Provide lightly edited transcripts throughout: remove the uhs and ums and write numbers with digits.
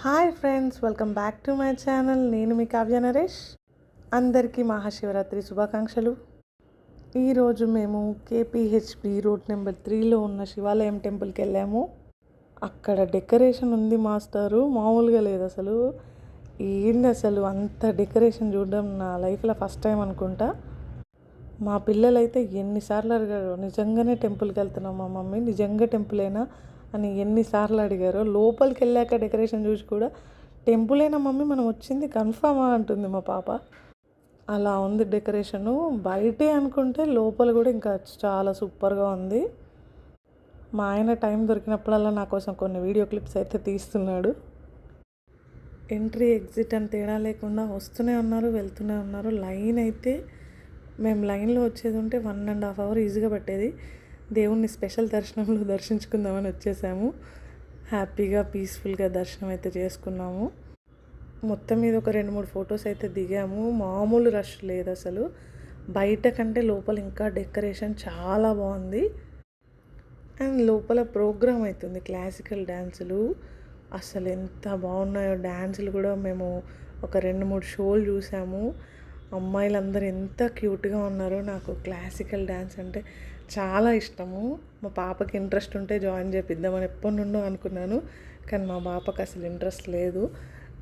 Hi friends, welcome back to my channel. నేను మీ కావ్య నరేష్. అందరికీ మహాశివరాత్రి శుభాకాంక్షలు. ఈరోజు మేము కేపీహెచ్బి రోడ్ నెంబర్ 3లో ఉన్న శివాలయం టెంపుల్కి వెళ్ళాము. అక్కడ డెకరేషన్ ఉంది మాస్టరు, మామూలుగా లేదు అసలు. ఏంది అసలు అంత డెకరేషన్ చూడడం నా లైఫ్లో ఫస్ట్ టైం అనుకుంటా. మా పిల్లలైతే ఎన్నిసార్లు అడిగారు, నిజంగానే టెంపుల్కి వెళ్తున్నాం మా మమ్మీ, నిజంగా టెంపులేనా అని ఎన్నిసార్లు అడిగారు. లోపలికి వెళ్ళాక డెకరేషన్ చూసి కూడా టెంపులేనా మమ్మీ మనం వచ్చింది కన్ఫామా అంటుంది మా పాప. అలా ఉంది డెకరేషను. బయటే అనుకుంటే లోపల కూడా ఇంకా చాలా సూపర్గా ఉంది. మా ఆయన టైం దొరికినప్పుడల్లా నా కోసం కొన్ని వీడియో క్లిప్స్ అయితే తీస్తున్నాడు. ఎంట్రీ ఎగ్జిట్ అని తేడా లేకుండా వస్తూనే ఉన్నారు, వెళ్తూనే ఉన్నారు. లైన్ అయితే మేము లైన్లో వచ్చేది ఉంటే 1.5 hours ఈజీగా పట్టేది. దేవుణ్ణి స్పెషల్ దర్శనంలో దర్శించుకుందామని వచ్చేసాము. హ్యాపీగా పీస్ఫుల్గా దర్శనం అయితే చేసుకున్నాము. మొత్తం మీద ఒక 2-3 ఫొటోస్ అయితే దిగాము. మామూలు రష్ లేదు అసలు. బయట కంటే లోపల ఇంకా డెకరేషన్ చాలా బాగుంది. అండ్ లోపల ప్రోగ్రామ్ అవుతుంది, క్లాసికల్ డ్యాన్సులు. అసలు ఎంత బాగున్నాయో డ్యాన్సులు కూడా. మేము ఒక 2-3 షోలు చూసాము. అమ్మాయిలందరూ ఎంత క్యూట్గా ఉన్నారో. నాకు క్లాసికల్ డ్యాన్స్ అంటే చాలా ఇష్టము. మా పాపకి ఇంట్రెస్ట్ ఉంటే జాయిన్ చేపిద్దామని ఎప్పటి నుండో అనుకున్నాను, కానీ మా పాపకి అసలు ఇంట్రెస్ట్ లేదు.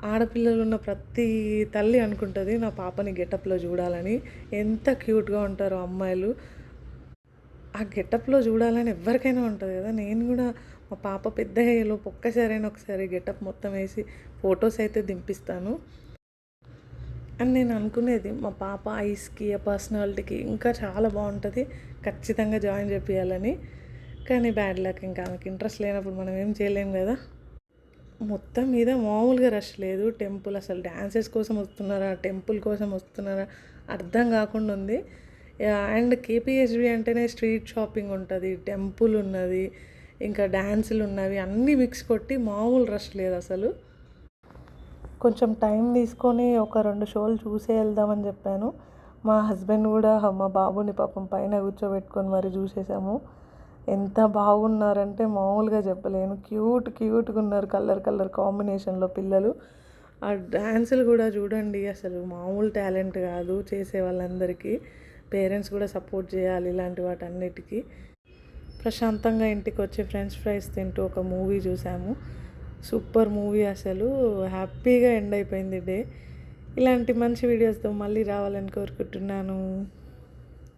ఆడపిల్లలు ఉన్న ప్రతి తల్లి అనుకుంటుంది నా పాపని గెటప్లో చూడాలని. ఎంత క్యూట్గా ఉంటారో అమ్మాయిలు. ఆ గెటప్లో చూడాలని ఎవరికైనా ఉంటుంది కదా. నేను కూడా మా పాప పెద్ద అయ్యేలోపు ఒకసారి గెటప్ మొత్తం వేసి ఫొటోస్ అయితే దింపిస్తాను అని నేను అనుకునేది. మా పాప ఐస్కి, పర్సనాలిటీకి ఇంకా చాలా బాగుంటుంది, ఖచ్చితంగా జాయిన్ చేపియాలని. కానీ బ్యాడ్ లక్, ఇంకా ఆమెకి ఇంట్రెస్ట్ లేనప్పుడు మనం ఏం చేయలేం కదా. మొత్తం మీద మామూలుగా రష్ లేదు. టెంపుల్ అసలు డ్యాన్సెస్ కోసం వస్తున్నారా, టెంపుల్ కోసం వస్తున్నారా అర్థం కాకుండా ఉంది. అండ్ కేపీహెచ్బి అంటేనే స్ట్రీట్ షాపింగ్ ఉంటుంది, టెంపుల్ ఉన్నది, ఇంకా డ్యాన్సులు ఉన్నవి, అన్నీ మిక్స్ కొట్టి మామూలు రష్ లేదు అసలు. కొంచెం టైం తీసుకొని ఒక 2 షోలు చూసే వెళ్దామని చెప్పాను. మా హస్బెండ్ కూడా మా బాబుని పాపం పైన కూర్చోబెట్టుకొని మరి చూసేసాము. ఎంత బాగున్నారంటే మామూలుగా చెప్పలేను. క్యూట్గా ఉన్నారు, కలర్ కాంబినేషన్లో పిల్లలు. ఆ డ్యాన్సులు కూడా చూడండి, అసలు మామూలు టాలెంట్ కాదు చేసే వాళ్ళందరికీ. పేరెంట్స్ కూడా సపోర్ట్ చేయాలి ఇలాంటి వాటన్నిటికీ. ప్రశాంతంగా ఇంటికి వచ్చి ఫ్రెంచ్ ఫ్రైస్ తింటూ ఒక మూవీ చూసాము. సూపర్ మూవీ అసలు. హ్యాపీగా ఎండ్ అయిపోయింది డే. ఇలాంటి మంచి వీడియోస్తో మళ్ళీ రావాలని కోరుకుంటున్నాను.